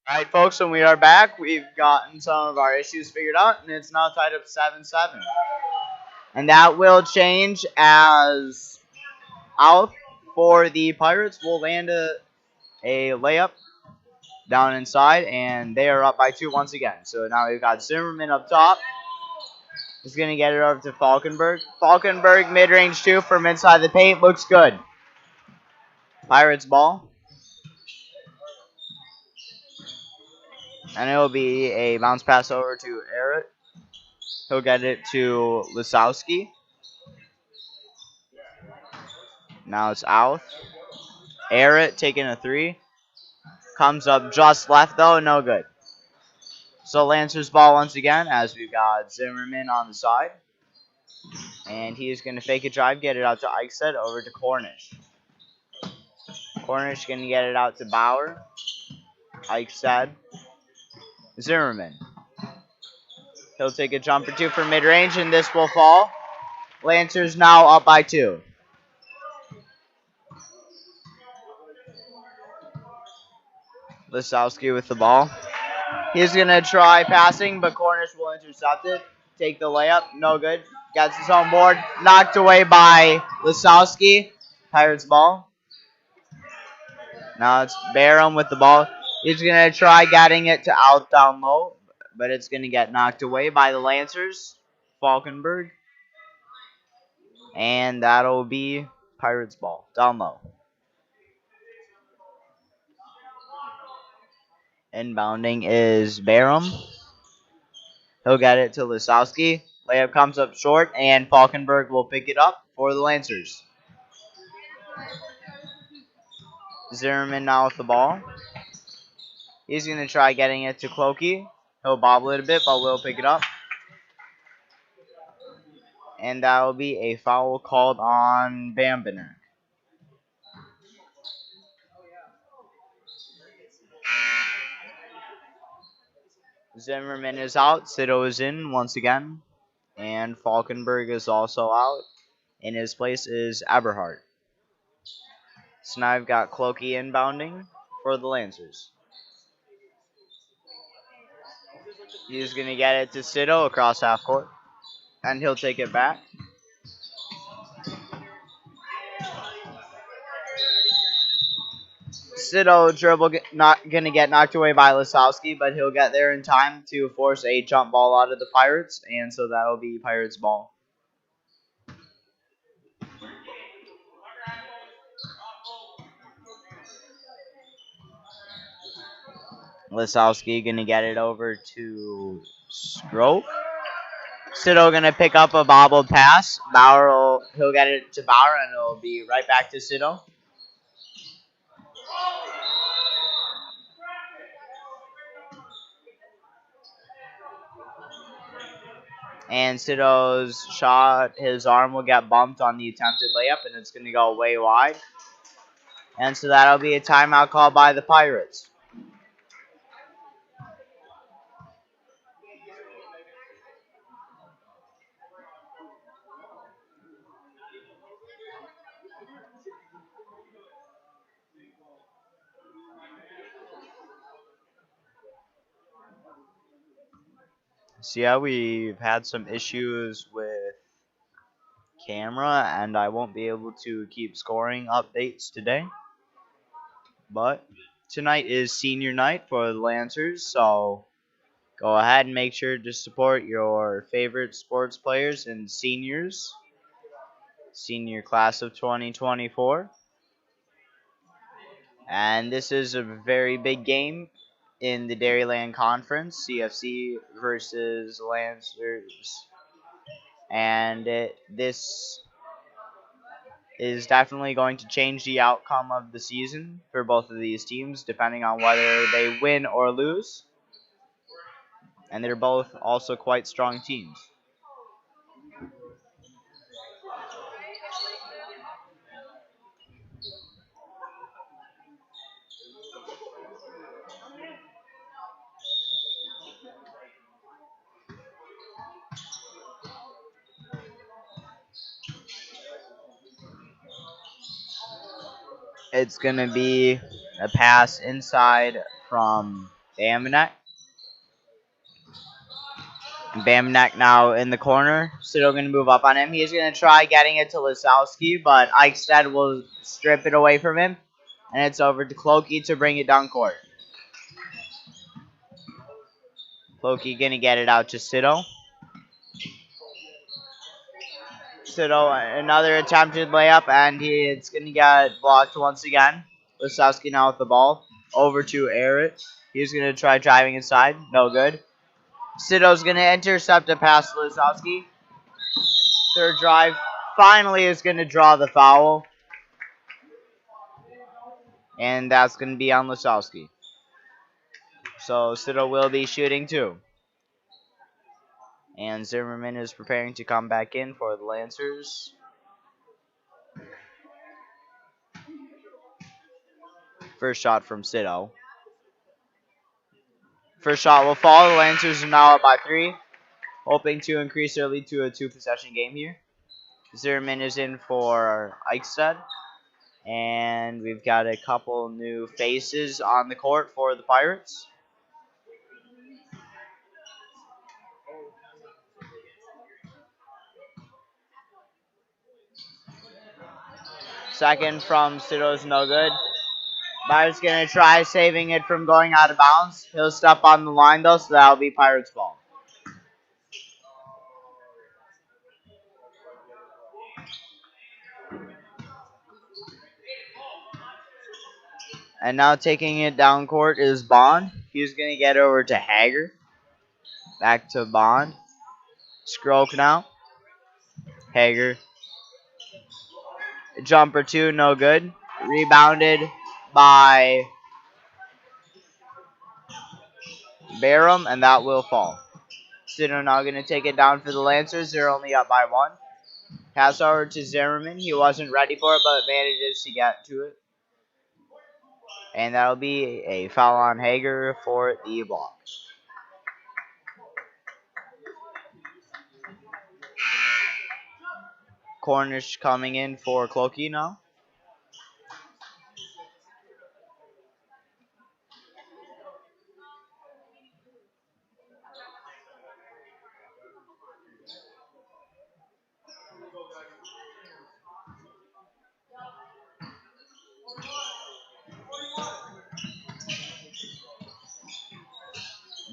Alright, folks, when we are back, we've gotten some of our issues figured out, and it's now tied up 7-7. And that will change as out for the Pirates will land a layup down inside, and they are up by 2 once again. So now we've got Zimmerman up top. He's going to get it over to Falkenberg. Falkenberg, mid-range 2 from inside the paint. Looks good. Pirates ball. And it will be a bounce pass over to Eric. He'll get it to Lisowski. Now it's out. Eric taking a 3. Comes up just left, though. No good. So Lancer's ball once again as we've got Zimmerman on the side. And he is going to fake a drive, get it out to Eichstead, over to Cornish. Cornish going to get it out to Bauer. Eichstead. Zimmerman. He'll take a jump or 2 for mid-range, and this will fall. Lancers now up by 2. Lisowski with the ball. He's going to try passing, but Cornish will intercept it. Take the layup. No good. Gets his own board. Knocked away by Lisowski. Pirates ball. Now it's Barham with the ball. He's going to try getting it to out down low, but it's going to get knocked away by the Lancers. Falkenberg. And that'll be Pirates ball. Down low. Inbounding is Barham. He'll get it to Lisowski. Layup comes up short, and Falkenberg will pick it up for the Lancers. Zimmerman now with the ball. He's going to try getting it to Clokey. He'll bobble it a bit, but will pick it up. And that will be a foul called on Bambener. Zimmerman is out. Sito is in once again. And Falkenberg is also out. In his place is Eberhardt. So now I've got Clokey inbounding for the Lancers. He's going to get it to Sito across half court. And he'll take it back. Sito dribble not going to get knocked away by Lisowski, but he'll get there in time to force a jump ball out of the Pirates. And so that'll be Pirates ball. Lisowski going to get it over to Stroke. Sito going to pick up a bobbled pass. He'll get it to Bauer, and it'll be right back to Sito. And Sito's shot, his arm will get bumped on the attempted layup, and it's going to go way wide. And so that'll be a timeout called by the Pirates. So yeah, we've had some issues with camera, and I won't be able to keep scoring updates today. But tonight is senior night for the Lancers, so go ahead and make sure to support your favorite sports players and seniors. Senior class of 2024. And this is a very big game in the Dairyland Conference, CFC versus Lancers. And this is definitely going to change the outcome of the season for both of these teams, depending on whether they win or lose. And they're both also quite strong teams. It's going to be a pass inside from Bambanek. Bambanek now in the corner. Still going to move up on him. He's going to try getting it to Lisowski, but Eichstead will strip it away from him. And it's over to Clokey to bring it down court. Clokey going to get it out to Sido. Sido, another attempted layup, and it's going to get blocked once again. Lisowski now with the ball. Over to Eric. He's going to try driving inside. No good. Sido's going to intercept a pass to Lisowski. Third drive. Finally is going to draw the foul. And that's going to be on Lisowski. So Sido will be shooting too. And Zimmerman is preparing to come back in for the Lancers. First shot from Sido. First shot will fall. The Lancers are now up by 3. Hoping to increase their lead to a 2-possession game here. Zimmerman is in for Eichstead. And we've got a couple new faces on the court for the Pirates. Second from Sido is no good. Byers going to try saving it from going out of bounds. He'll step on the line, though, so that'll be Pirates ball. And now taking it down court is Bond. He's going to get over to Hager. Back to Bond. Skroke now. Hager. Jumper 2, no good. Rebounded by Barham, and that will fall. Sido now going to take it down for the Lancers. They're only up by 1. Pass over to Zimmerman. He wasn't ready for it, but manages to get to it. And that'll be a foul on Hager for the block. Cornish coming in for Clokey now.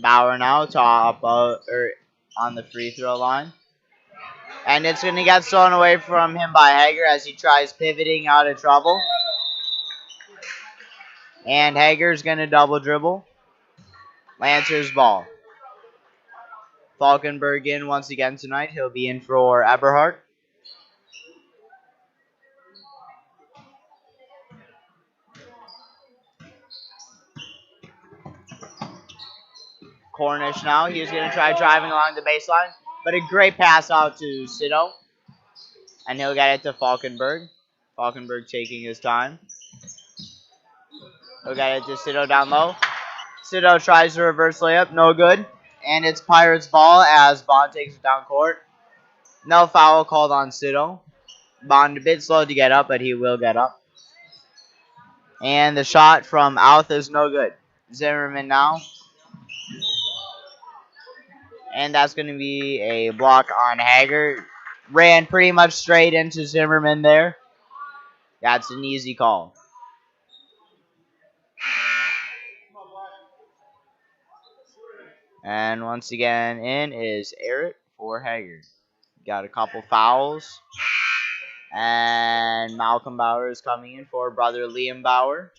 Bauer now top on the free throw line. And it's going to get stolen away from him by Hager as he tries pivoting out of trouble. And Hager's going to double dribble. Lancers ball. Falkenberg in once again tonight. He'll be in for Eberhardt. Cornish now. He's going to try driving along the baseline. But a great pass out to Sido. And he'll get it to Falkenberg. Falkenberg taking his time. He'll get it to Sido down low. Sido tries to reverse layup. No good. And it's Pirates ball as Bond takes it down court. No foul called on Sido. Bond a bit slow to get up, but he will get up. And the shot from Outh is no good. Zimmerman now. And that's going to be a block on Hager. Ran pretty much straight into Zimmerman there. That's an easy call. And once again, in is Eric for Hager. Got a couple fouls. And Malcolm Bauer is coming in for brother Liam Bauer.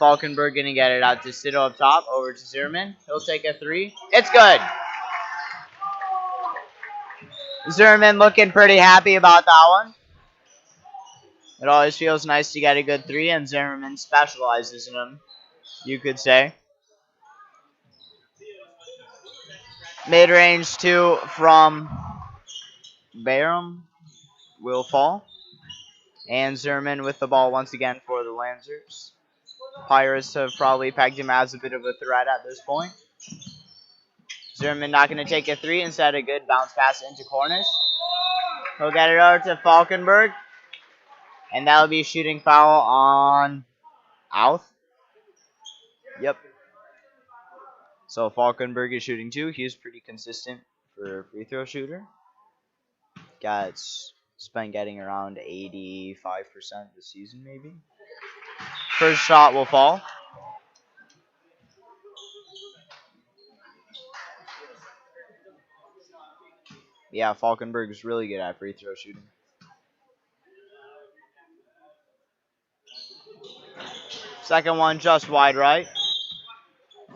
Falkenberg going to get it out to Sido up top, over to Zimmerman. He'll take a 3. It's good. Zimmerman looking pretty happy about that one. It always feels nice to get a good 3, and Zimmerman specializes in them, you could say. Mid-range 2 from Barham will fall. And Zimmerman with the ball once again for the Lancers. Pirates have probably pegged him as a bit of a threat at this point. Zimmerman not going to take a 3. Instead, a good bounce pass into Cornish. He'll get it over to Falkenberg. And that'll be a shooting foul on Alf. Yep. So Falkenberg is shooting 2. He's pretty consistent for a free throw shooter. Been getting around 85% this season, maybe. First shot will fall. Yeah, Falkenberg is really good at free throw shooting. Second one just wide right.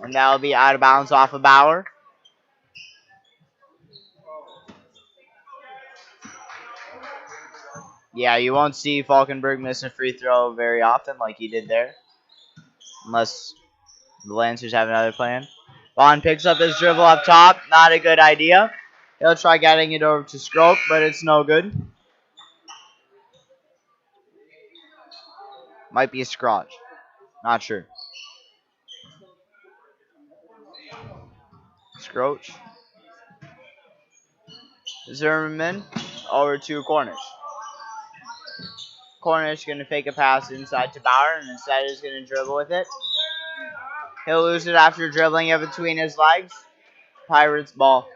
And that'll be out of bounds off of Bauer. Yeah, you won't see Falkenberg miss a free throw very often like he did there. Unless the Lancers have another plan. Bond picks up his dribble up top. Not a good idea. He'll try getting it over to Scrope, but it's no good. Might be a Scrotch. Not sure. Scroach. Zimmerman over to Cornish. Cornish going to fake a pass inside to Bauer, and instead is going to dribble with it. He'll lose it after dribbling it between his legs. Pirates ball.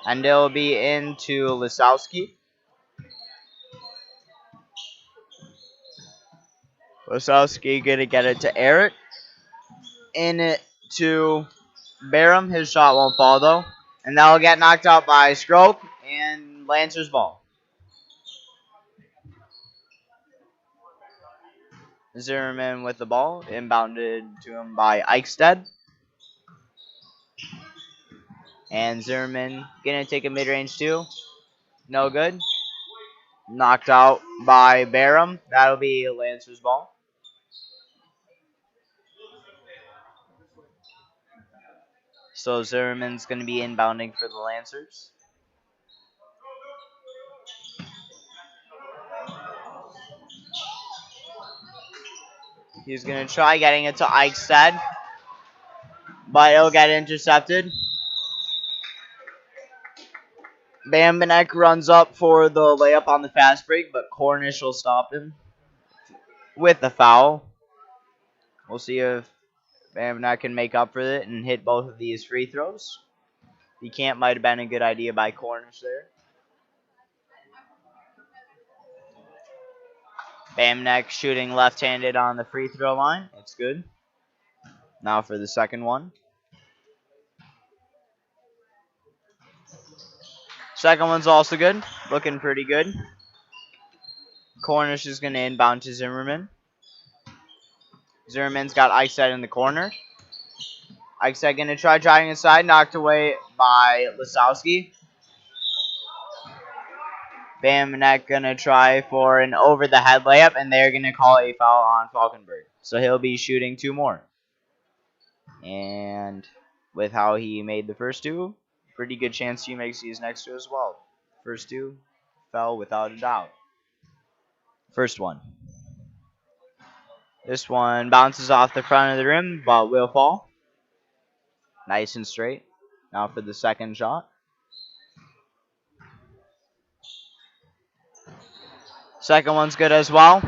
And it'll be into Lisowski. Lisowski going to get it to Eric. In it to Barham. His shot won't fall, though. And that'll get knocked out by Scrope and Lancer's ball. Zimmerman with the ball. Inbounded to him by Eichstead. And Zimmerman going to take a mid-range two. No good. Knocked out by Barham. That'll be Lancer's ball. So Zimmerman's going to be inbounding for the Lancers. He's going to try getting it to Eichstead. But it'll get intercepted. Bambanek runs up for the layup on the fast break, but Cornish will stop him with the foul. We'll see if Bambanek can make up for it and hit both of these free throws. If he can't, might have been a good idea by Cornish there. Bambanek shooting left-handed on the free throw line. That's good. Now for the second one. Second one's also good. Looking pretty good. Cornish is going to inbound to Zimmerman. Zimmerman's got Eichstead in the corner. Eichstead going to try driving inside. Knocked away by Lisowski. Bambanek going to try for an over-the-head layup, and they're going to call a foul on Falkenberg. So he'll be shooting 2 more. And with how he made the first 2, pretty good chance he makes these next 2 as well. First 2 fell without a doubt. First one. This one bounces off the front of the rim, but will fall. Nice and straight. Now for the second shot. Second one's good as well.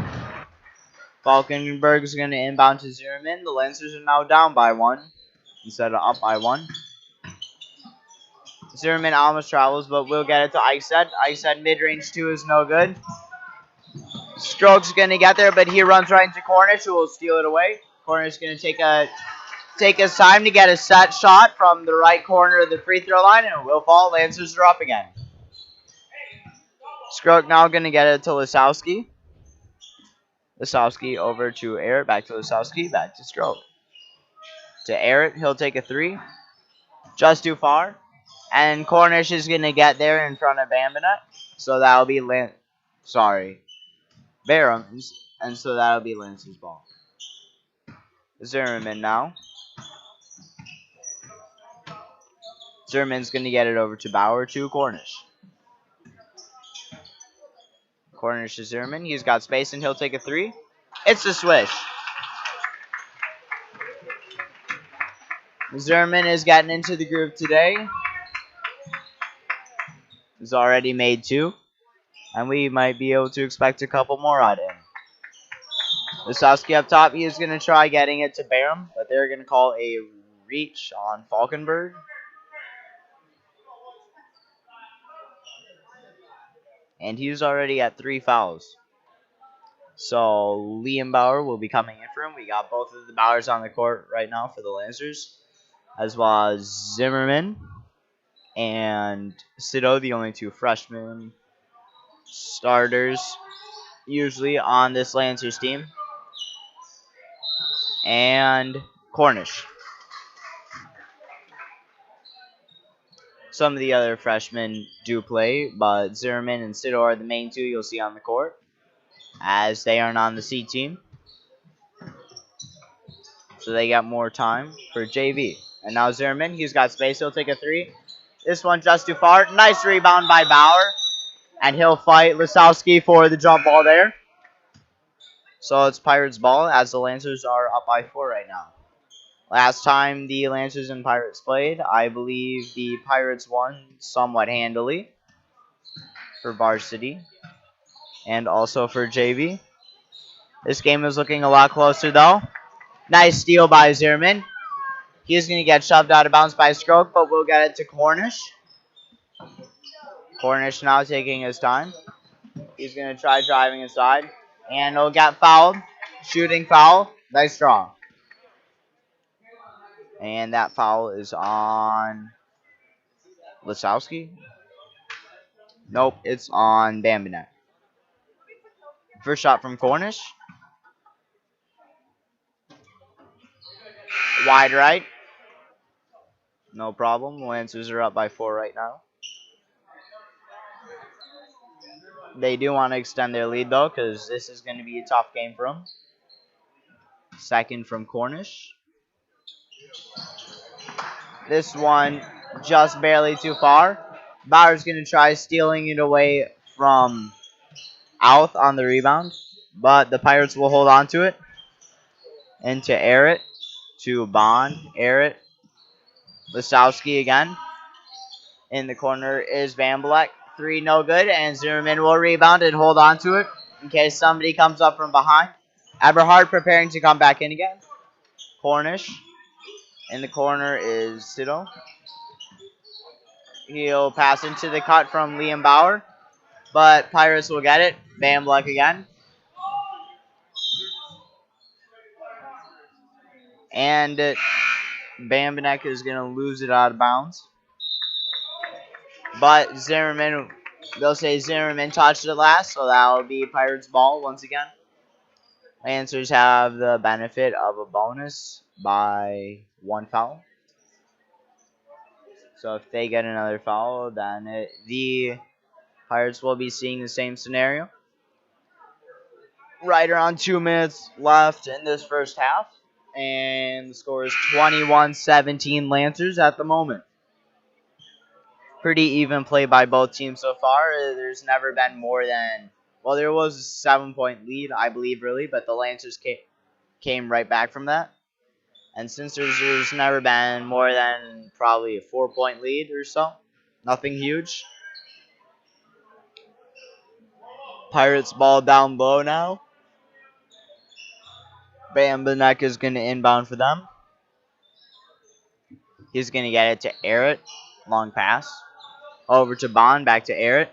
Falkenberg's going to inbound to Zimmerman. The Lancers are now down by 1 instead of up by 1. Zimmerman almost travels, but will get it to Eichstead. Eichstead mid-range 2 is no good. Stroke's going to get there, but he runs right into Cornish, who will steal it away. Cornish is going to take his time to get a set shot from the right corner of the free throw line, and it will fall. Lancers are up again. Stroke now going to get it to Lisowski. Lisowski over to Eric, back to Lisowski, back to Stroke. To Eric, he'll take a 3. Just too far. And Cornish is going to get there in front of Bambanek. So that'll be Barham. And so that'll be Lance's ball. Zimmerman now. Zimmerman's going to get it over to Bauer to Cornish. Cornish to Zimmerman. He's got space and he'll take a 3. It's a swish. Zimmerman is getting into the groove today. He's already made 2. And we might be able to expect a couple more out of him. Lisowski up top. He is going to try getting it to Barham, but they're going to call a reach on Falkenberg. And he's already at 3 fouls. So Liam Bauer will be coming in for him. We got both of the Bauers on the court right now for the Lancers, as well as Zimmerman and Sido, the only 2 freshmen starters usually on this Lancers team, and Cornish. Some of the other freshmen do play, but Zimmerman and Sido are the main 2 you'll see on the court, as they aren't on the C team. So they got more time for JV. And now Zimmerman, he's got space. He'll take a 3. This one just too far. Nice rebound by Bauer. And he'll fight Lisowski for the jump ball there. So it's Pirates ball as the Lancers are up by 4 right now. Last time the Lancers and Pirates played, I believe the Pirates won somewhat handily for varsity and also for JV. This game is looking a lot closer though. Nice steal by Zimmerman. He's going to get shoved out of bounds by Stroke, but we'll get it to Cornish. Cornish now taking his time. He's going to try driving inside. And he'll get fouled. Shooting foul. Nice draw. And that foul is on Lisowski. Nope, it's on Bambinek. First shot from Cornish. Wide right. No problem. Lancers are up by 4 right now. They do want to extend their lead, though, because this is going to be a tough game for them. Second from Cornish. This one just barely too far. Bauer's going to try stealing it away from Outh on the rebound, but the Pirates will hold on to it. And to Arrett, to Bond, Arrett, Lisowski again. In the corner is Van 3 no good, and Zimmerman will rebound and hold on to it in case somebody comes up from behind. Eberhard preparing to come back in again. Cornish. In the corner is Sido. He'll pass into the cut from Liam Bauer, but Pirates will get it. Van again. And Bambinek is going to lose it out of bounds. But Zimmerman, they'll say Zimmerman touched it last, so that will be Pirates ball once again. Lancers have the benefit of a bonus by 1 foul. So if they get another foul, then the Pirates will be seeing the same scenario. Right around 2 minutes left in this first half. And the score is 21-17 Lancers at the moment. Pretty even play by both teams so far. There's never been more than... Well, there was a 7-point lead, I believe, really. But the Lancers came right back from that. And since there's never been more than probably a 4-point lead or so. Nothing huge. Pirates ball down low now. Bambinek is going to inbound for them. He's going to get it to Arrett. Long pass. Over to Bond. Back to Arrett.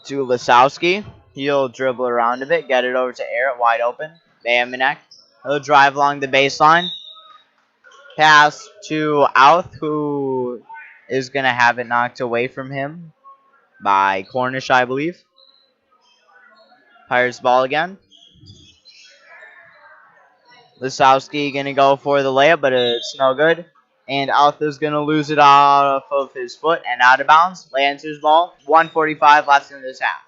To Lisowski. He'll dribble around a bit. Get it over to Arrett. Wide open. Bambinek. He'll drive along the baseline. Pass to Outh, who is going to have it knocked away from him by Cornish, I believe. Pirates ball again. Lisowski going to go for the layup, but it's no good. And Outh is going to lose it off of his foot and out of bounds. Lancers ball. 1:45 left in this half.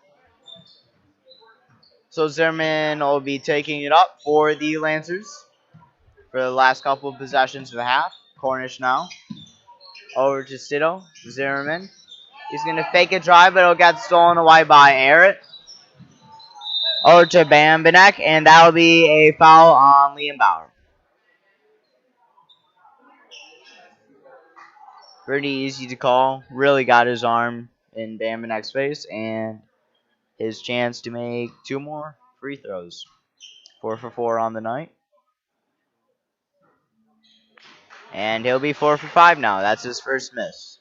So Zimmerman will be taking it up for the Lancers for the last couple of possessions of the half. Cornish now. Over to Sido. Zimmerman. He's going to fake a drive, but it'll get stolen away by Arrett. Over to Bambinek, and that'll be a foul on Liam Bauer. Pretty easy to call. Really got his arm in Bambanek's face and his chance to make 2 more free throws. 4 for 4 on the night. And he'll be 4 for 5 now. That's his first miss.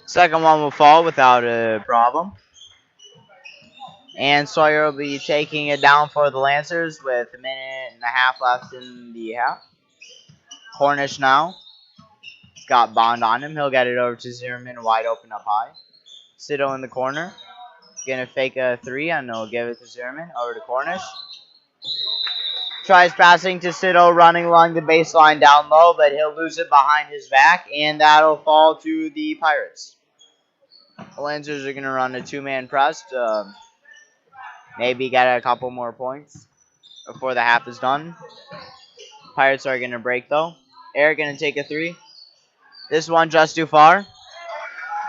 Second one will fall without a problem. And Sawyer will be taking it down for the Lancers with a minute and a half left in the half. Cornish now. He's got Bond on him. He'll get it over to Zimmerman, wide open up high. Sito in the corner. Gonna fake a 3 and he'll give it to Zimmerman. Over to Cornish. Tries passing to Sito, running along the baseline down low, but he'll lose it behind his back, and that'll fall to the Pirates. The Lancers are gonna run a 2-man press to maybe get a couple more points before the half is done. Pirates are gonna break though. Eric gonna take a 3. This one just too far.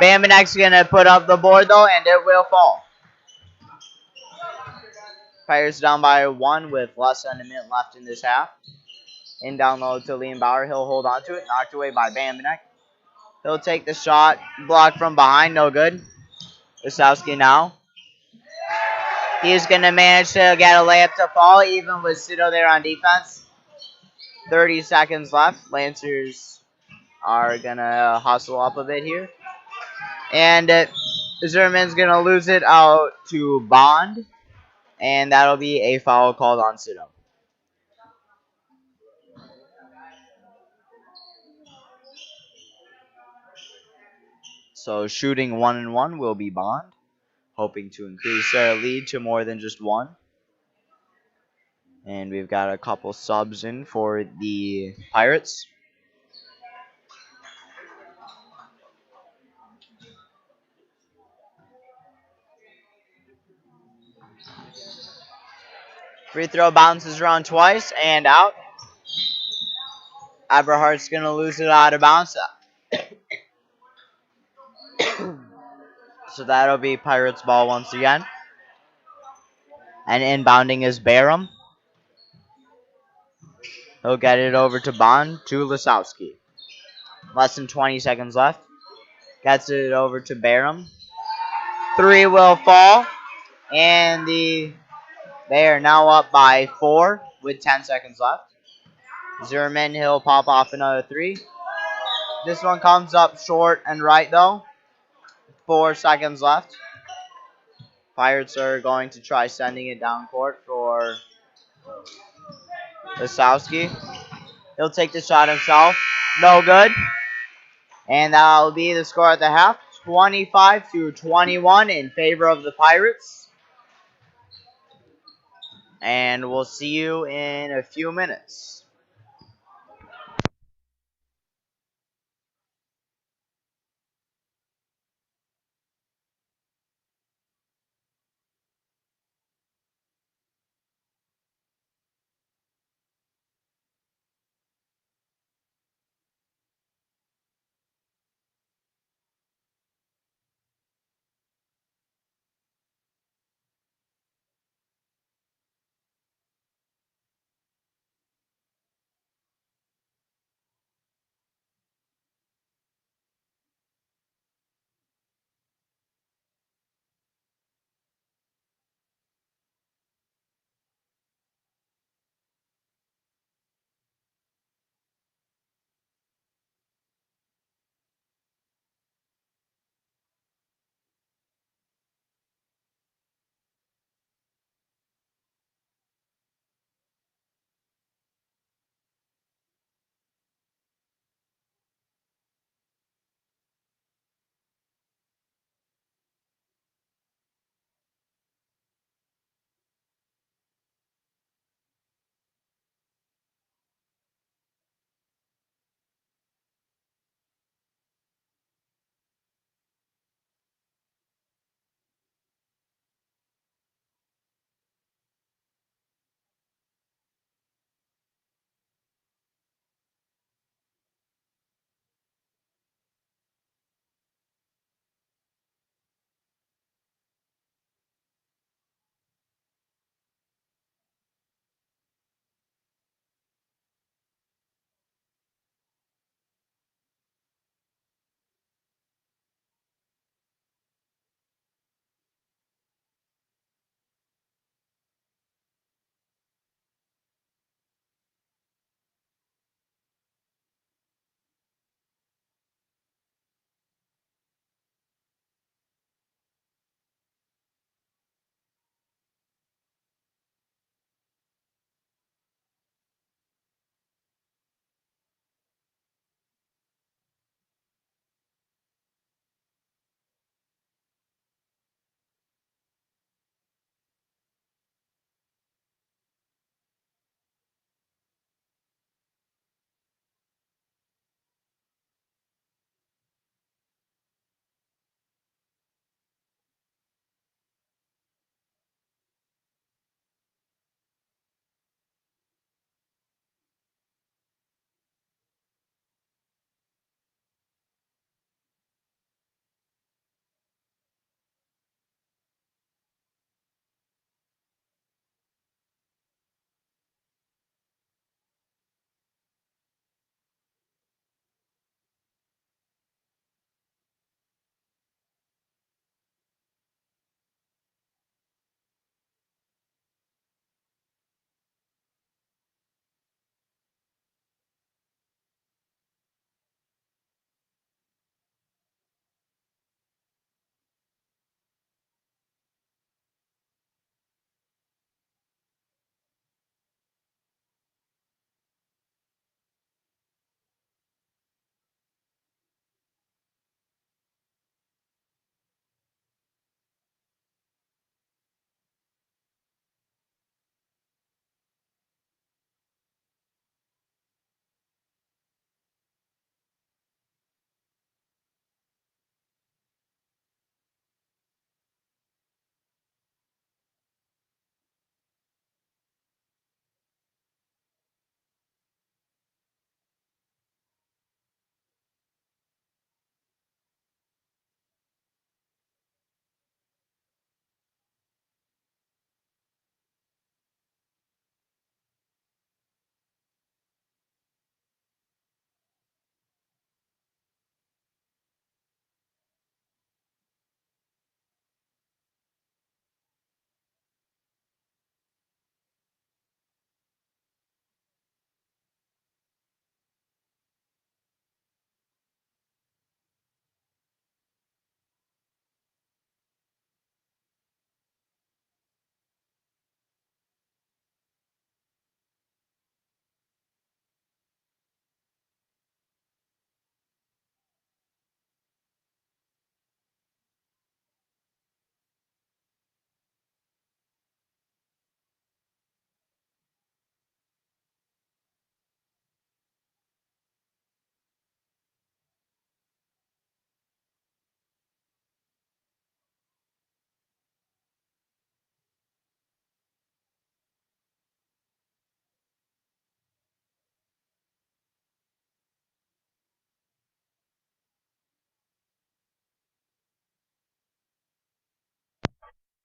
Bambanek's gonna put up the board though, and it will fall. Pirates down by 1 with less than a minute left in this half. In down low to Liam Bauer. He'll hold on to it. Knocked away by Bambanek. He'll take the shot. Blocked from behind. No good. Wasowski now. He's going to manage to get a layup to fall, even with Sito there on defense. 30 seconds left. Lancers are going to hustle up a bit here. And Zimmerman's going to lose it out to Bond. And that'll be a foul called on Sito. So shooting 1-1 will be Bond, hoping to increase their lead to more than just 1. And we've got a couple subs in for the Pirates. Free throw bounces around twice and out. Eberhardt's going to lose it out of bounds. So that'll be Pirates ball once again. And inbounding is Barham. He'll get it over to Bond to Lisowski. Less than 20 seconds left. Gets it over to Barham. 3 will fall. And they are now up by 4 with 10 seconds left. Zimmerman, he'll pop off another 3. This one comes up short and right though. 4 seconds left. Pirates are going to try sending it down court for Wasowski. He'll take the shot himself. No good. And that'll be the score at the half. 25-21 in favor of the Pirates. And we'll see you in a few minutes.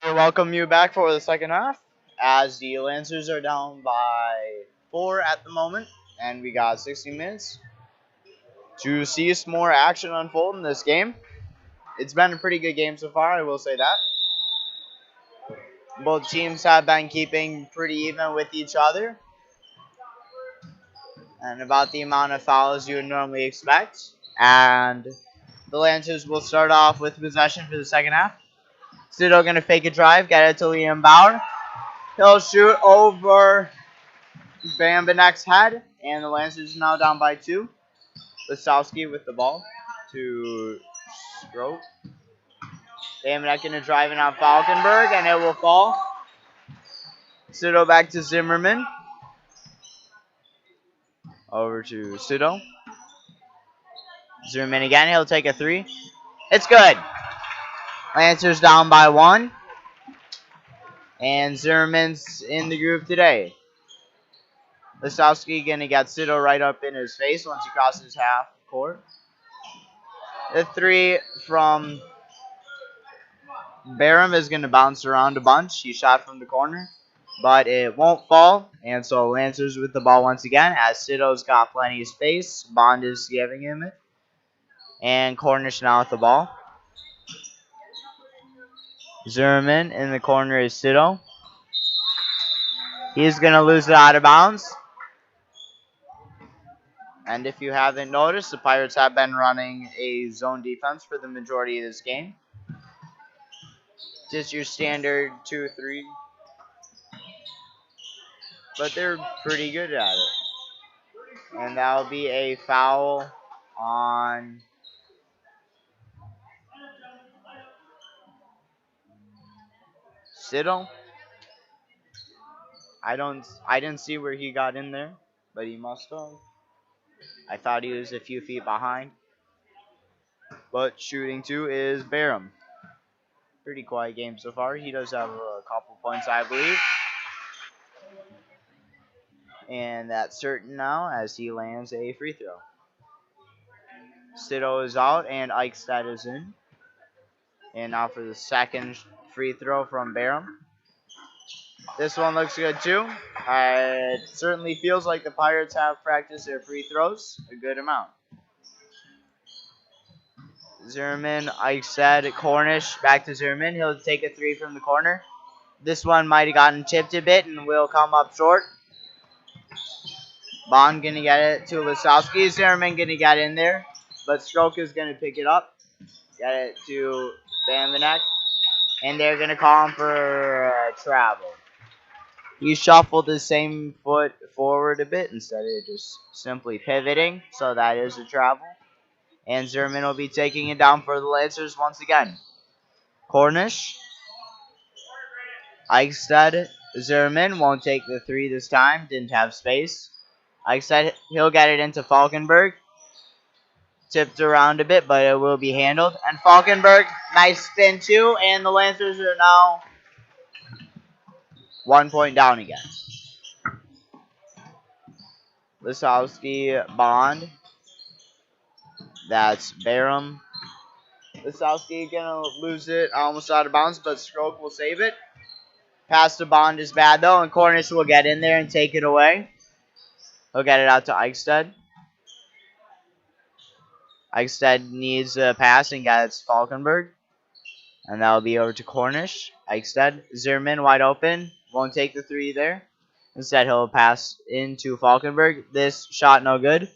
We welcome you back for the second half as the Lancers are down by 4 at the moment, and we got 60 minutes to see some more action unfold in this game. It's been a pretty good game so far, I will say that. Both teams have been keeping pretty even with each other, and about the amount of fouls you would normally expect. And the Lancers will start off with possession for the second half. Sido going to fake a drive, get it to Liam Bauer. He'll shoot over Bambinek's head, and the Lancers are now down by 2. Lisowski with the ball to Stroke. Bambinek going to drive it on Falkenberg, and it will fall. Sido back to Zimmerman. Over to Sido. Zimmerman again, he'll take a 3. It's good. Lancers down by 1. And Zimmerman's in the groove today. Lisowski gonna get Sido right up in his face once he crosses half court. The 3 from Barham is gonna bounce around a bunch. He shot from the corner, but it won't fall. And so Lancers with the ball once again, as Sido's got plenty of space. Bond is giving him it. And Cornish now with the ball. Zimmerman in the corner is Sido. He's going to lose it out of bounds. And if you haven't noticed, the Pirates have been running a zone defense for the majority of this game. Just your standard 2-3. But they're pretty good at it. And that'll be a foul on Sido. I didn't see where he got in there, but he must have. I thought he was a few feet behind. But shooting 2 is Barham. Pretty quiet game so far. He does have a couple points, I believe. And that's certain now as he lands a free throw. Sido is out and Eichstadt is in. And now for the second free throw from Barham. This one looks good too. It certainly feels like the Pirates have practiced their free throws a good amount. Zimmerman, Eichstadt, Cornish, back to Zimmerman. He'll take a 3 from the corner. This one might have gotten chipped a bit and will come up short. Bond gonna get it to Lisowski. Zimmerman gonna get in there, but Stroke is gonna pick it up, get it to Bambinek, and they're gonna call him for travel. He shuffled his same foot forward a bit instead of just simply pivoting, so that is a travel. And Zimmerman will be taking it down for the Lancers once again. Cornish, Eichstadt, Zimmerman won't take the 3 this time, didn't have space. Eichstadt, he'll get it into Falkenberg. Tipped around a bit, but it will be handled. And Falkenberg, nice spin too, and the Lancers are now 1 point down again. Lisowski, Bond. That's Barham. Lisowski gonna lose it almost out of bounds, but Stroke will save it. Pass to Bond is bad though, and Cornish will get in there and take it away. He'll get it out to Eichstadt. Eichstadt needs a pass and gets Falkenberg. And that'll be over to Cornish. Eichstadt. Zimmerman wide open. Won't take the 3 there. Instead, he'll pass into Falkenberg. This shot no good.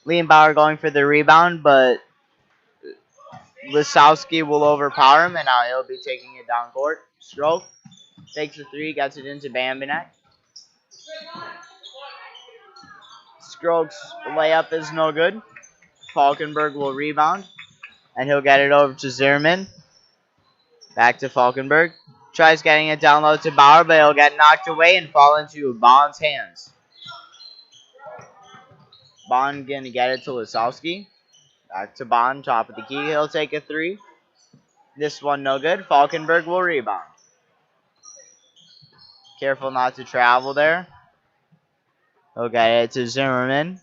Liam Bauer going for the rebound, but Lisowski will overpower him, and now he'll be taking it down court. Stroke. Takes the 3, gets it into Bambinek. Stroke's layup is no good. Falkenberg will rebound, and he'll get it over to Zimmerman. Back to Falkenberg. Tries getting it down low to Bauer, but he'll get knocked away and fall into Bond's hands. Bond gonna get it to Lisowski. Back to Bond, top of the key. He'll take a 3. This one no good. Falkenberg will rebound. Careful not to travel there. He'll get it to Zimmerman.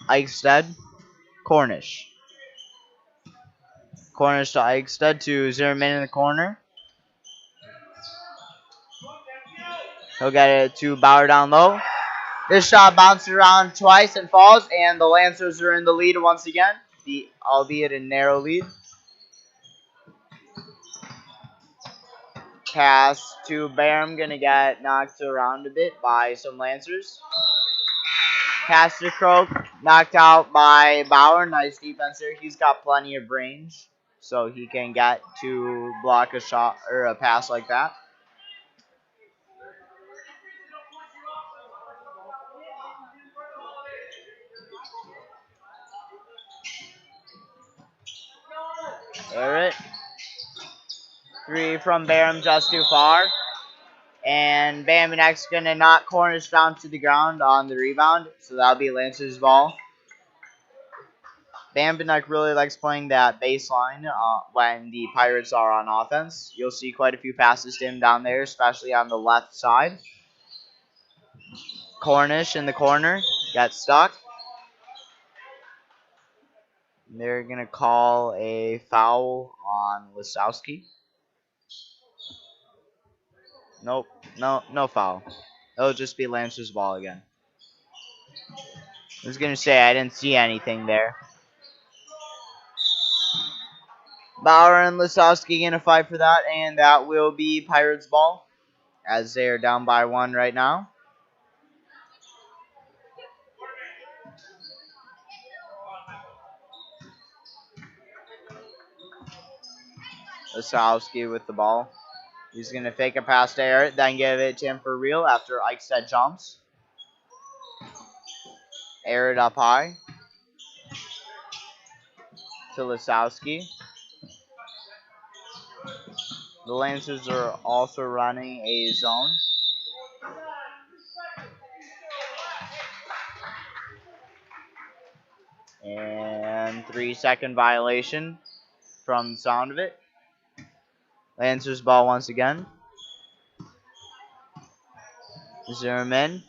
Eichstadt. Cornish. Cornish to Eichstead to Zimmerman in the corner. He'll get it to Bauer down low. This shot bounces around twice and falls, and the Lancers are in the lead once again, albeit a narrow lead. Pass to Barham, gonna get knocked around a bit by some Lancers. Pass to Croak, knocked out by Bauer. Nice defense there. He's got plenty of range, so he can get to block a shot or a pass like that. Barrett. 3 from Barham, just too far. And Bambanek's going to knock Cornish down to the ground on the rebound. So that'll be Lancer's ball. Bambanek really likes playing that baseline when the Pirates are on offense. You'll see quite a few passes to him down there, especially on the left side. Cornish in the corner. Got stuck. They're going to call a foul on Lisowski. Nope. No foul. It'll just be Lancer's ball again. I was going to say I didn't see anything there. Bauer and Lisowski going to fight for that, and that will be Pirates ball as they are down by 1 right now. Lisowski with the ball. He's going to fake a pass to Eric, then give it to him for real after Eichstead jumps. Eric up high to Lisowski. The Lancers are also running a zone. And 3-second violation from the sound of it. Lancers ball once again. Zimmerman.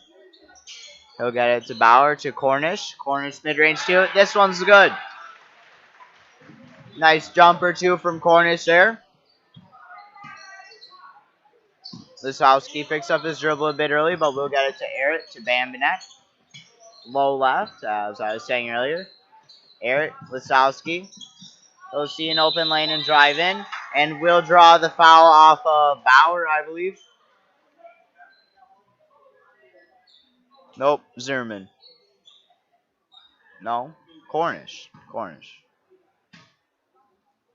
He'll get it to Bauer to Cornish. Cornish mid-range too. This one's good. Nice jumper too from Cornish there. Lisowski picks up his dribble a bit early, but we'll get it to Eric to Bambanek. Low left, as I was saying earlier. Eric, Lisowski. He'll see an open lane and drive in. And we'll draw the foul off of Bauer, I believe. Nope, Zimmerman. No, Cornish.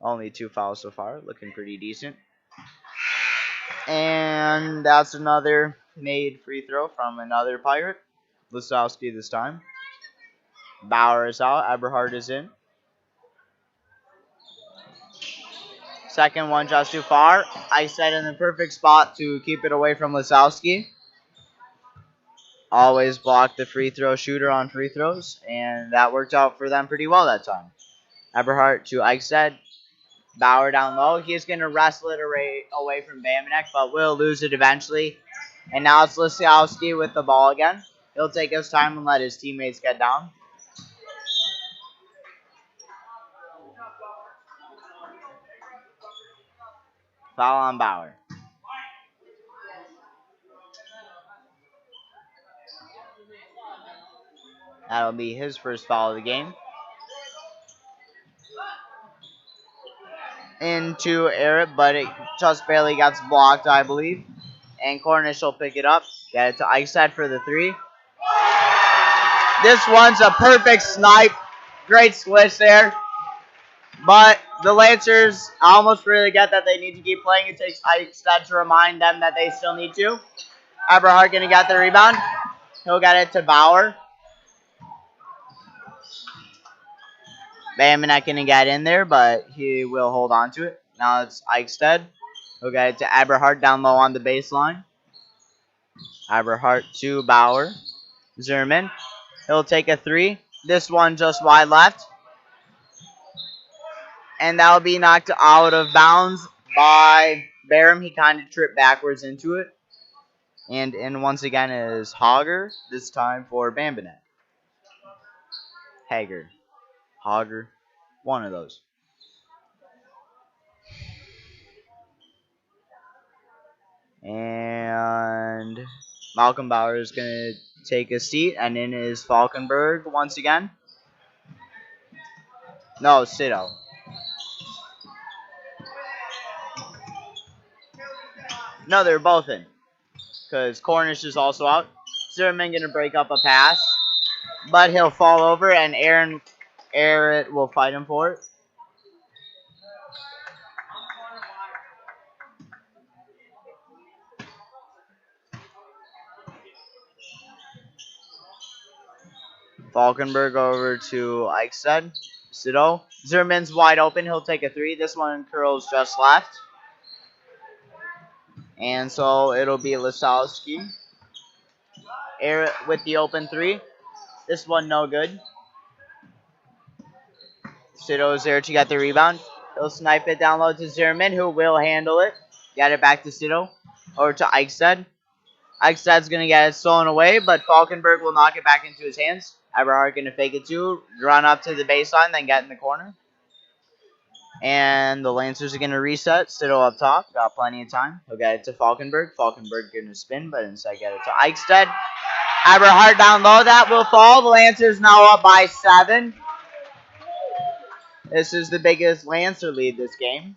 Only 2 fouls so far, looking pretty decent. And that's another made free throw from another Pirate. Lisowski this time. Bauer is out. Eberhard is in. Second one just too far. I set in the perfect spot to keep it away from Lisowski. Always block the free throw shooter on free throws, and that worked out for them pretty well that time. Eberhard to Eichstead. Bauer down low. He's going to wrestle it away from Bambanek, but will lose it eventually. And now it's Lisowski with the ball again. He'll take his time and let his teammates get down. Foul on Bauer. That'll be his first foul of the game. Into Eric, but it just barely gets blocked, I believe. And Cornish will pick it up. Get it to Eichstead for the 3. This one's a perfect snipe. Great switch there. But the Lancers almost really get that they need to keep playing. It takes Eichstead to remind them that they still need to. Eberhard going to get the rebound. He'll get it to Bauer. Bambanek going to get in there, but he will hold on to it. Now it's Eichstead. He'll get it to Eberhard down low on the baseline. Eberhard to Bauer. Zimmerman. He'll take a 3. This one just wide left. And that'll be knocked out of bounds by Barham. He kind of tripped backwards into it. And in once again is Hager, this time for Bambanek. Hager. Hager. One of those. And Malcolm Bauer is going to take a seat, and in is Falkenberg once again. No, Sito. No, they're both in. Because Cornish is also out. Zimmerman going to break up a pass. But he'll fall over, and Aaron Arrett will fight him for it. Falkenberg over to Eichstead. Sito. Zimmerman's wide open. He'll take a three. This one curls just left. And so it'll be Lisowski. Arrett with the open three. This one no good. Sito's there to get the rebound. He'll snipe it down low to Zimmerman, who will handle it. Get it back to Sito. Over to Eichstead. Eichsted's going to get it stolen away, but Falkenberg will knock it back into his hands. Eberhardt going to fake it too. Run up to the baseline, then get in the corner. And the Lancers are going to reset. Sito up top. Got plenty of time. He'll get it to Falkenberg. Falkenberg going to spin, but instead get it to Eichstead. Eberhardt down low. That will fall. The Lancers now up by 7. This is the biggest Lancer lead this game.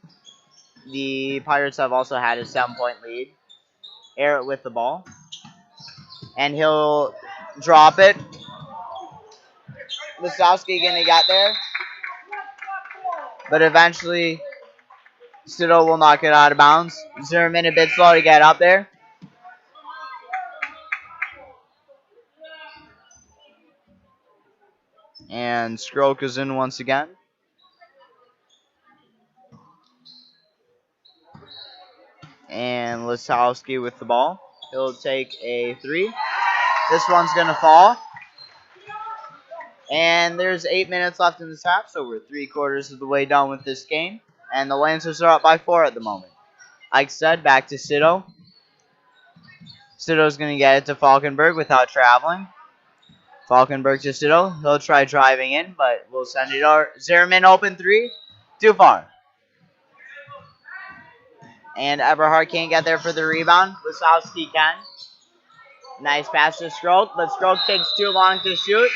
The Pirates have also had a 7-point lead. Arrett with the ball. And he'll drop it. Lisowski going to get there. But eventually, Sito will knock it out of bounds. Zimmerman a bit slow to get up there. And Stroke is in once again. And Lisowski with the ball. He'll take a three. This one's going to fall. And there's 8 minutes left in this half, so we're 3/4 of the way done with this game. And the Lancers are up by 4 at the moment. Eichstead back to Sito. Sito's going to get it to Falkenberg without traveling. Falkenberg to Sito. He'll try driving in, but we'll send it over. Zimmerman open three. Too far. And Eberhardt can't get there for the rebound. Lisowski can. Nice pass to Stroke, but Stroke takes too long to shoot.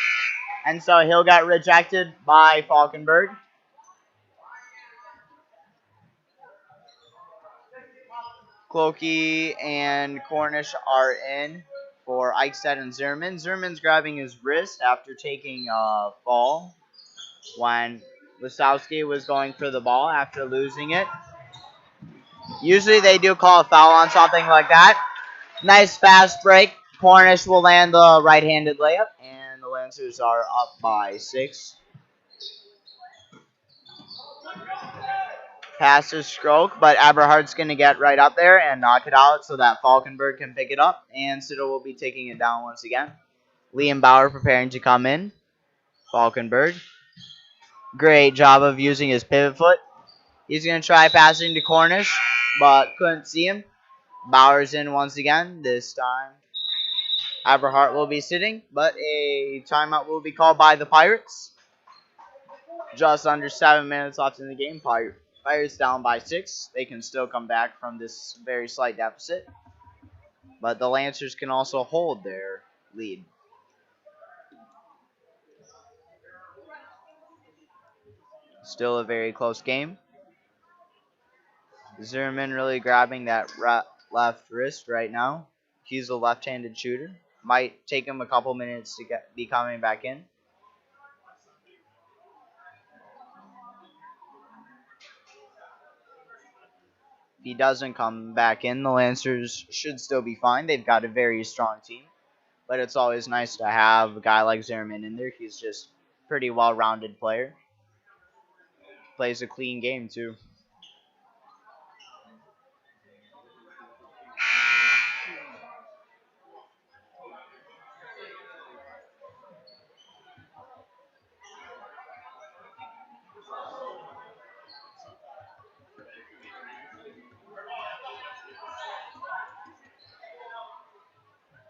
And so he'll get rejected by Falkenberg. Clokey and Cornish are in for Eichstead and Zimmerman. Zimmerman's grabbing his wrist after taking a fall when Lisowski was going for the ball after losing it. Usually they do call a foul on something like that. Nice fast break. Cornish will land the right-handed layup, and the Lancers are up by 6. Pass to Stroke, but Eberhardt's going to get right up there and knock it out so that Falkenberg can pick it up, and Sito will be taking it down once again. Liam Bauer preparing to come in. Falkenberg. Great job of using his pivot foot. He's going to try passing to Cornish, but couldn't see him. Bauer's in once again. This time, Eberhardt will be sitting, but a timeout will be called by the Pirates. Just under 7 minutes left in the game. Pirates down by 6. They can still come back from this very slight deficit. But the Lancers can also hold their lead. Still a very close game. Zimmerman really grabbing that left wrist right now. He's a left-handed shooter. Might take him a couple minutes to be coming back in. If he doesn't come back in, the Lancers should still be fine. They've got a very strong team. But it's always nice to have a guy like Zimmerman in there. He's just a pretty well-rounded player. Plays a clean game, too.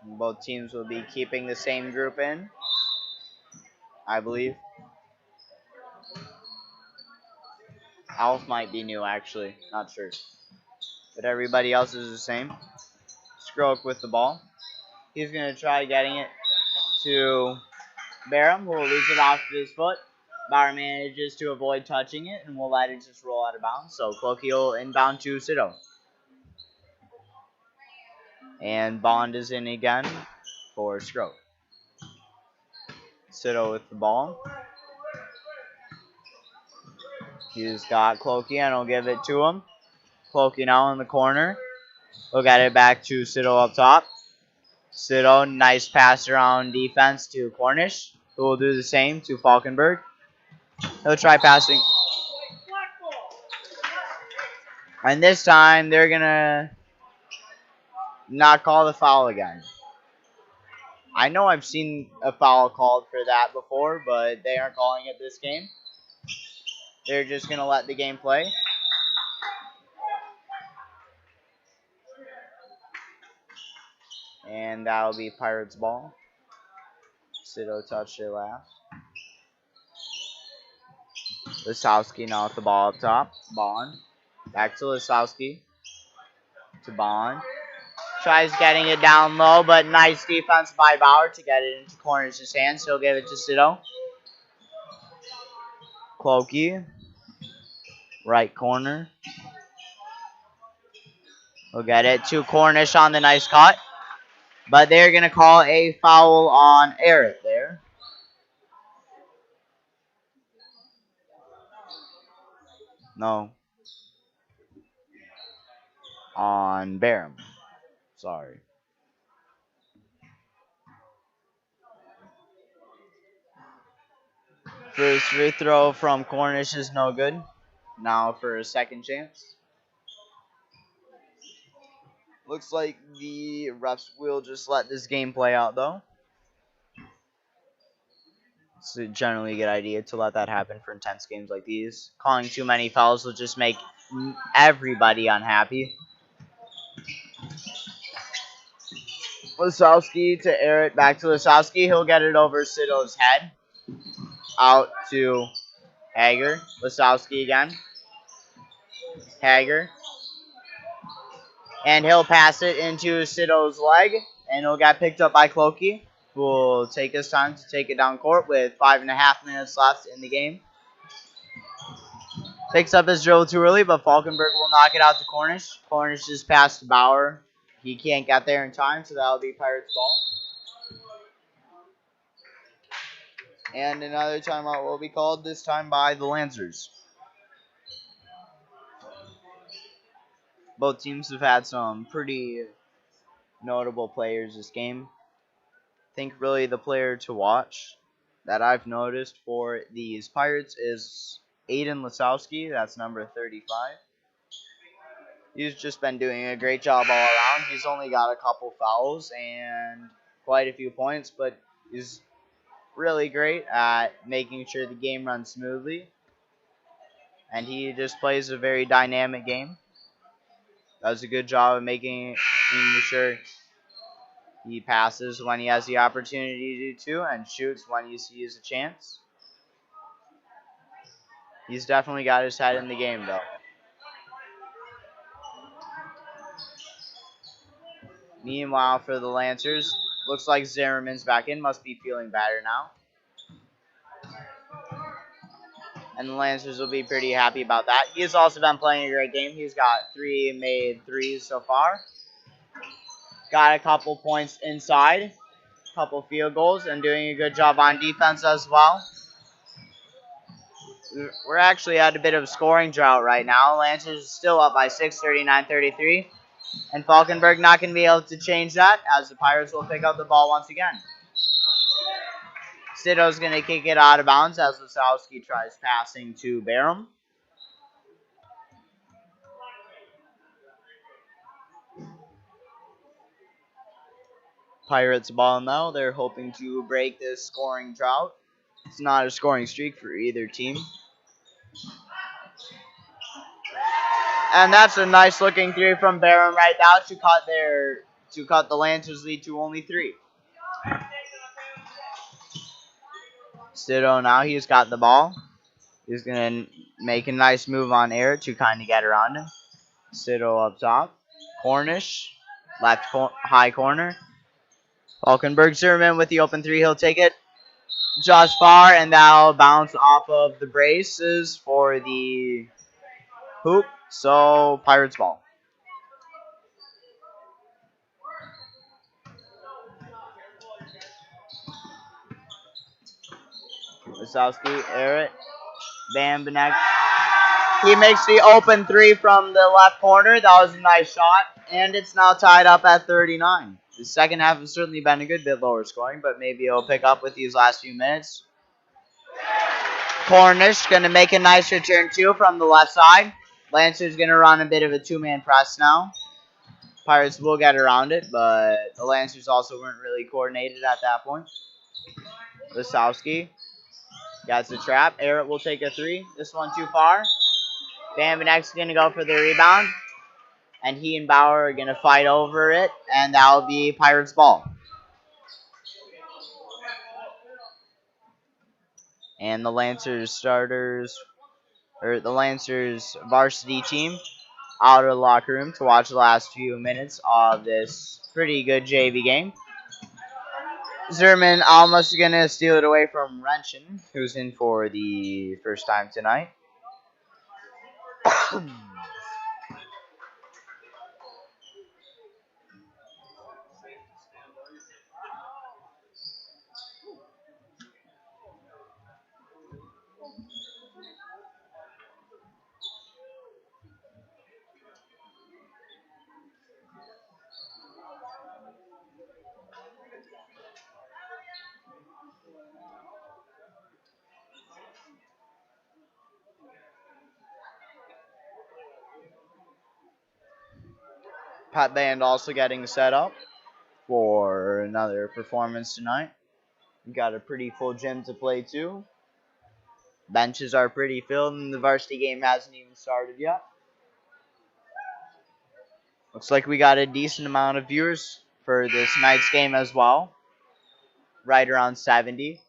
Both teams will be keeping the same group in, I believe. Alf might be new, actually. Not sure. But everybody else is the same. Stroke with the ball. He's going to try getting it to Barham, who will lose it off his foot. Bauer manages to avoid touching it, and we'll let it just roll out of bounds. So Clokey will inbound to Sido. And Bond is in again for Stroke. Sido with the ball. He's got Clokey, and he'll give it to him. Clokey now in the corner. We'll get it back to Sido up top. Sido, nice pass around defense to Cornish, who will do the same to Falkenberg. He'll try passing. And this time, they're going to not call the foul again. I know I've seen a foul called for that before, but they aren't calling it this game. They're just going to let the game play. And that'll be Pirates ball. Sido touched it last. Lisowski now with the ball up top. Bond. Back to Lisowski. To Bond. Tries getting it down low, but nice defense by Bauer to get it into Cornish's hands. He'll give it to Sido. Clokey. Right corner. We'll get it to Cornish on the nice cut. But they're going to call a foul on Eric there. No. On Barham. Sorry. First free throw from Cornish is no good. Now for a second chance. Looks like the refs will just let this game play out, though. It's generally a good idea to let that happen for intense games like these. Calling too many fouls will just make everybody unhappy. Lisowski to air it back to Lisowski. He'll get it over Sido's head. Out to Hager. Lisowski again. Hager. And he'll pass it into Sido's leg. And it'll get picked up by Clokey, who will take his time to take it down court with 5.5 minutes left in the game. Picks up his dribble too early, but Falkenberg will knock it out to Cornish. Cornish is past Bauer. He can't get there in time, so that'll be Pirates ball. And another timeout will be called, this time by the Lancers. Both teams have had some pretty notable players this game. I think really the player to watch that I've noticed for these Pirates is Aiden Lisowski. That's number 35. He's just been doing a great job all around. He's only got a couple fouls and quite a few points, but he's really great at making sure the game runs smoothly. And he just plays a very dynamic game. Does a good job of making sure he passes when he has the opportunity to and shoots when he sees a chance. He's definitely got his head in the game, though. Meanwhile, for the Lancers, looks like Zimmerman's back in. Must be feeling better now. And the Lancers will be pretty happy about that. He's also been playing a great game. He's got 3 made threes so far. Got a couple points inside. Couple field goals. And doing a good job on defense as well. We're actually at a bit of a scoring drought right now. Lancers still up by 6, 39-33. And Falkenberg not going to be able to change that, as the Pirates will pick up the ball once again. Sido's going to kick it out of bounds as Lisowski tries passing to Barham. Pirates ball now. They're hoping to break this scoring drought. It's not a scoring streak for either team. And that's a nice looking three from Barham right now to cut the Lancers lead to only 3. Sido now, he's got the ball. He's going to make a nice move on air to kind of get around him. Sido up top. Cornish left high corner. Falkenberg Zimmerman with the open three. He'll take it just far, and that'll bounce off of the braces for the hoop. So, Pirates ball. Wasowski, Eric, Bambanek. He makes the open three from the left corner. That was a nice shot, and it's now tied up at 39. The second half has certainly been a good bit lower scoring, but maybe it'll pick up with these last few minutes. Cornish going to make a nice return, too, from the left side. Lancers going to run a bit of a two-man press now. Pirates will get around it, but the Lancers also weren't really coordinated at that point. Wasowski gets the trap. Eric will take a three. This one too far. Bambanek's going to go for the rebound. And he and Bauer are going to fight over it. And that will be Pirates ball. And the Lancers starters, or the Lancers varsity team, out of the locker room to watch the last few minutes of this pretty good JV game. Zerman almost going to steal it away from Renshin, who's in for the first time tonight. Pat Band also getting set up for another performance tonight. We got a pretty full gym to play too. Benches are pretty filled, and the varsity game hasn't even started yet. Looks like we got a decent amount of viewers for this night's game as well. Right around 70.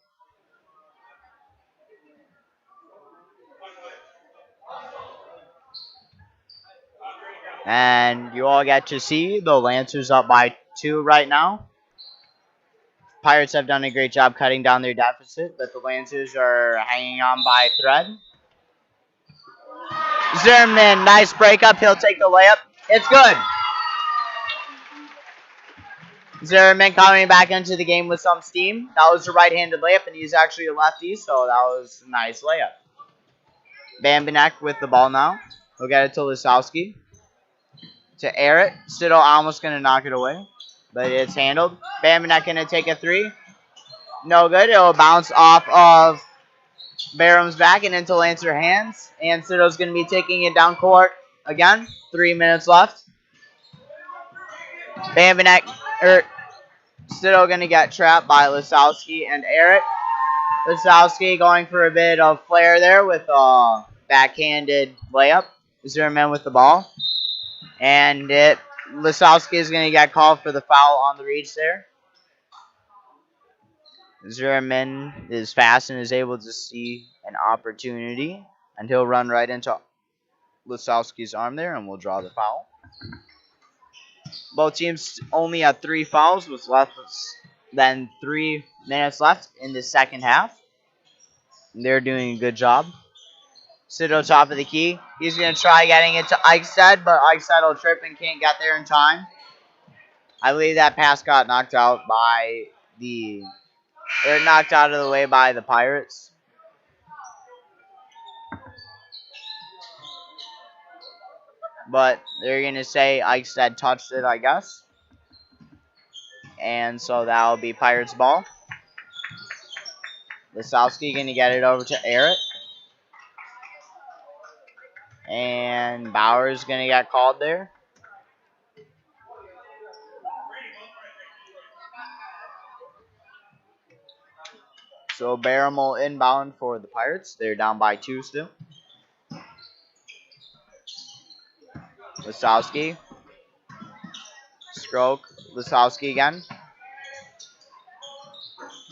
And you all get to see the Lancers up by 2 right now. Pirates have done a great job cutting down their deficit, but the Lancers are hanging on by a thread. Zimmerman, nice breakup. He'll take the layup. It's good. Zimmerman coming back into the game with some steam. That was a right-handed layup, and he's actually a lefty, so that was a nice layup. Bambanek with the ball now. He'll get it to Lisowski. To Eric. Siddle almost going to knock it away, but it's handled. Bambanek going to take a three. No good. It'll bounce off of Barham's back and into Lancer hands. And Siddle's going to be taking it down court again. 3 minutes left. Bambanek, Siddle going to get trapped by Lisowski and Eric. Lisowski going for a bit of flair there with a backhanded layup. Zimmerman with the ball. And Lisowski is going to get called for the foul on the reach there. Zimmerman is fast and is able to see an opportunity. And he'll run right into Lisowski's arm there and we'll draw the foul. Both teams only had 3 fouls with less than 3 minutes left in the second half. They're doing a good job. Siddle top of the key. He's going to try getting it to Eichstead, but Eichstead will trip and can't get there in time. I believe that pass got knocked out by knocked out of the way by the Pirates. But they're going to say Eichstead touched it, I guess. And so that'll be Pirates ball. Lisowski going to get it over to Eric. And Bauer's going to get called there. So Barham will inbound for the Pirates. They're down by 2 still. Lisowski. Stroke. Lisowski again.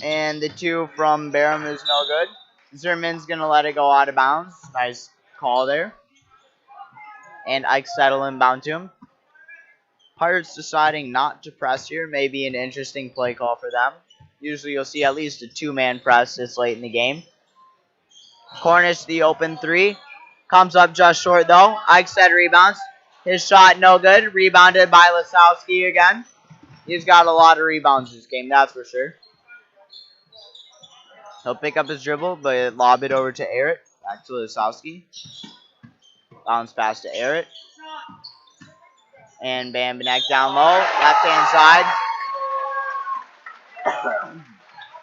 And the 2 from Barham is no good. Zimmerman's going to let it go out of bounds. Nice call there. And Ike settle inbound to him. Pirates deciding not to press here may be an interesting play call for them. Usually you'll see at least a two-man press this late in the game. Cornish, the open three. Comes up just short, though. Eichstead rebounds. His shot no good. Rebounded by Lisowski again. He's got a lot of rebounds this game, that's for sure. He'll pick up his dribble, but lob it over to Arrett. Back to Lisowski. Bounce pass to Arrett. And Bambanek down low. Left-hand side.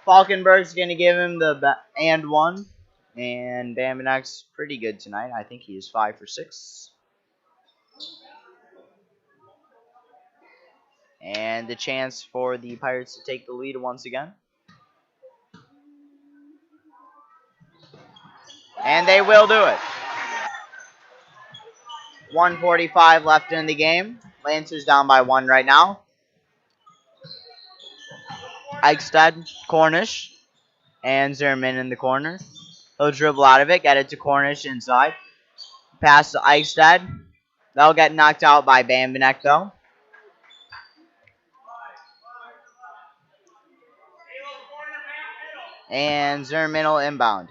Falkenberg's going to give him the and one. And Bambanek's pretty good tonight. I think he is 5 for 6. And the chance for the Pirates to take the lead once again. And they will do it. 1:45 left in the game. Lancers down by 1 right now. Eichstead, Cornish, and Zimmerman in the corner. He'll dribble out of it, get it to Cornish inside. Pass to Eichstead. They'll get knocked out by Bambanek, though. And Zimmerman will inbound.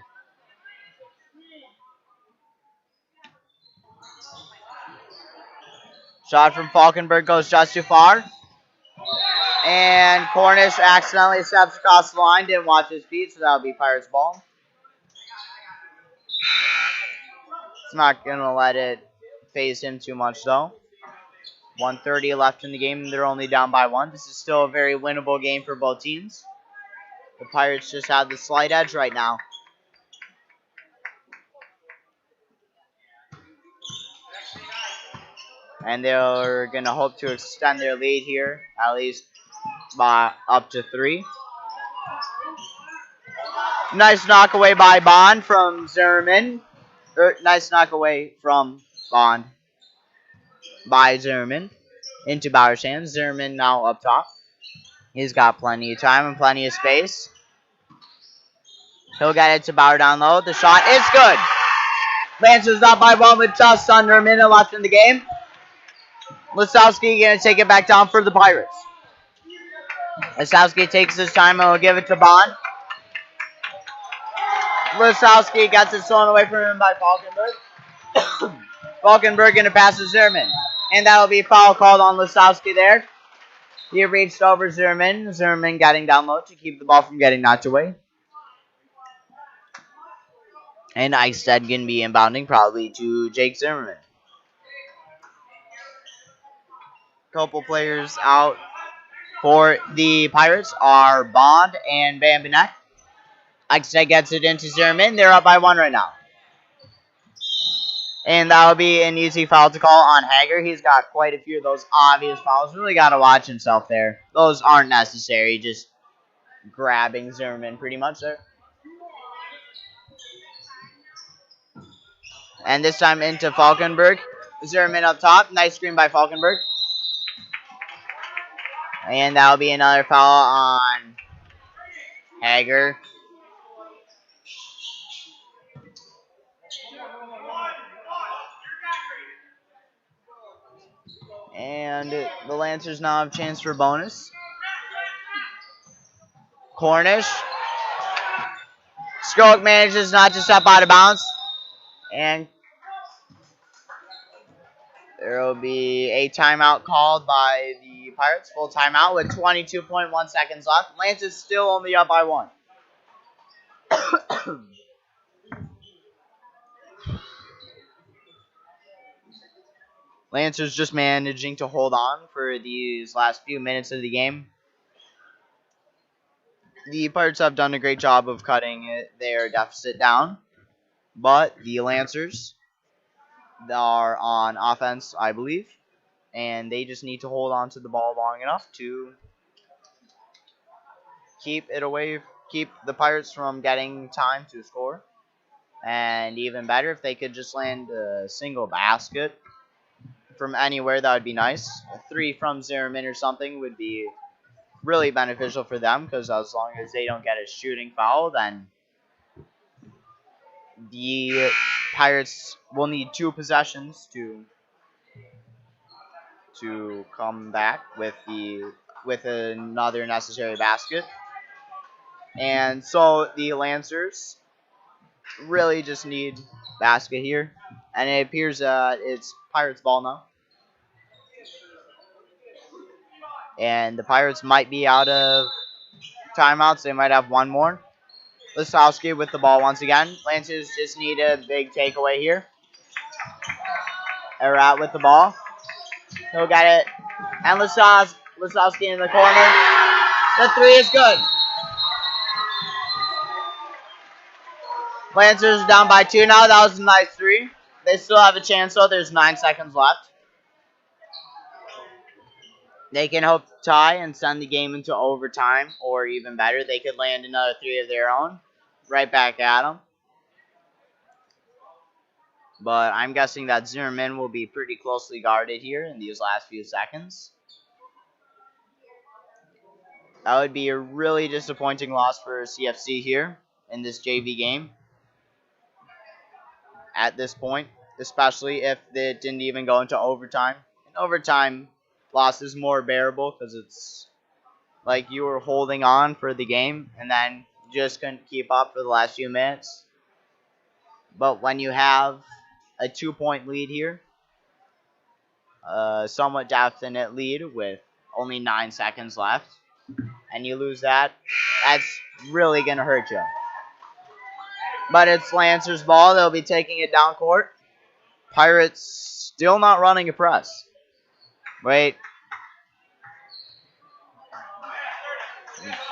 Shot from Falkenberg goes just too far. And Cornish accidentally steps across the line. Didn't watch his feet, so that'll be Pirates ball. It's not going to let it phase him too much, though. 1:30 left in the game. They're only down by 1. This is still a very winnable game for both teams. The Pirates just have the slight edge right now. And they're going to hope to extend their lead here, at least by up to 3. Nice knock away by Bond from Zimmerman. Nice knock away from Bond by Zimmerman into Bauer's hands. Zimmerman now up top. He's got plenty of time and plenty of space. He'll get it to Bauer down low. The shot is good. Lancers up by 1 with just under a minute left in the game. Lisowski going to take it back down for the Pirates. Lisowski takes his time and will give it to Bond. Lisowski gets it stolen away from him by Falkenberg. Falkenberg going to pass to Zimmerman. And that will be a foul called on Lisowski there. He reached over Zimmerman. Zimmerman getting down low to keep the ball from getting knocked away. And Eichstead going to be inbounding probably to Jake Zimmerman. Couple players out for the Pirates are Bond and Bambanek. Eichstead gets it into Zimmerman. They're up by 1 right now. And that will be an easy foul to call on Hager. He's got quite a few of those obvious fouls. Really got to watch himself there. Those aren't necessary. Just grabbing Zimmerman pretty much there. And this time into Falkenberg. Zimmerman up top. Nice screen by Falkenberg. And that will be another foul on Hager. And the Lancers now have a chance for a bonus. Cornish. Stroke manages not to step out of bounds. And there will be a timeout called by the Pirates. Full timeout with 22.1 seconds left. Lancers still only up by 1. Lancers just managing to hold on for these last few minutes of the game. The Pirates have done a great job of cutting their deficit down. But the Lancers are on offense, I believe. And they just need to hold on to the ball long enough to keep the Pirates from getting time to score. And even better, if they could just land a single basket from anywhere, that would be nice. A 3 from Zimmerman or something would be really beneficial for them, because as long as they don't get a shooting foul, then the Pirates will need 2 possessions to to come back with another necessary basket. And so the Lancers really just need basket here. And it appears it's Pirates ball now. And the Pirates might be out of timeouts. They might have one more. Lisowski with the ball once again. Lancers just need a big takeaway here. Erat with the ball. He'll get it. And Lisowski in the corner. The three is good. Lancers down by 2 now. That was a nice three. They still have a chance, though. There's 9 seconds left. They can hope to tie and send the game into overtime, or even better, they could land another three of their own. Right back at them. But I'm guessing that Zimmerman will be pretty closely guarded here in these last few seconds. That would be a really disappointing loss for CFC here in this JV game. At this point, especially if it didn't even go into overtime. An overtime loss is more bearable because it's like you were holding on for the game and then just couldn't keep up for the last few minutes. But when you have a 2-point lead here, a somewhat definite lead with only 9 seconds left, and you lose that, that's really going to hurt you. But it's Lancers ball. They'll be taking it down court. Pirates still not running a press. Wait.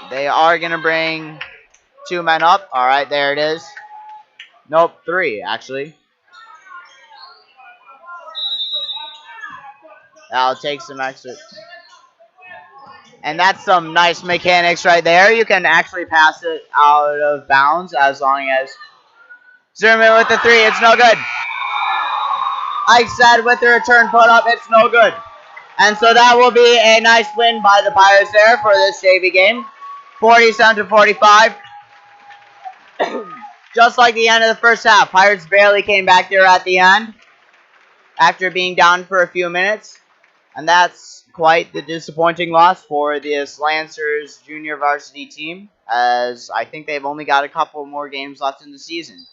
They are going to bring 2 men up. All right, there it is. Nope, 3, actually. That'll take some extra. And that's some nice mechanics right there. You can actually pass it out of bounds as long as Zimmerman with the 3. It's no good. Ike said with the return put up, it's no good. And so that will be a nice win by the Pirates there for this JV game. 47-45. Just like the end of the first half. Pirates barely came back there at the end after being down for a few minutes. And that's quite the disappointing loss for this Lancers junior varsity team, as I think they've only got a couple more games left in the season.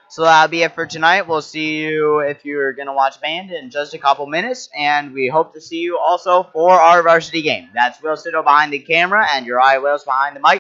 So that'll be it for tonight. We'll see you if you're going to watch band in just a couple minutes, and we hope to see you also for our varsity game. That's Will Siddle behind the camera and Uriah Wills behind the mic.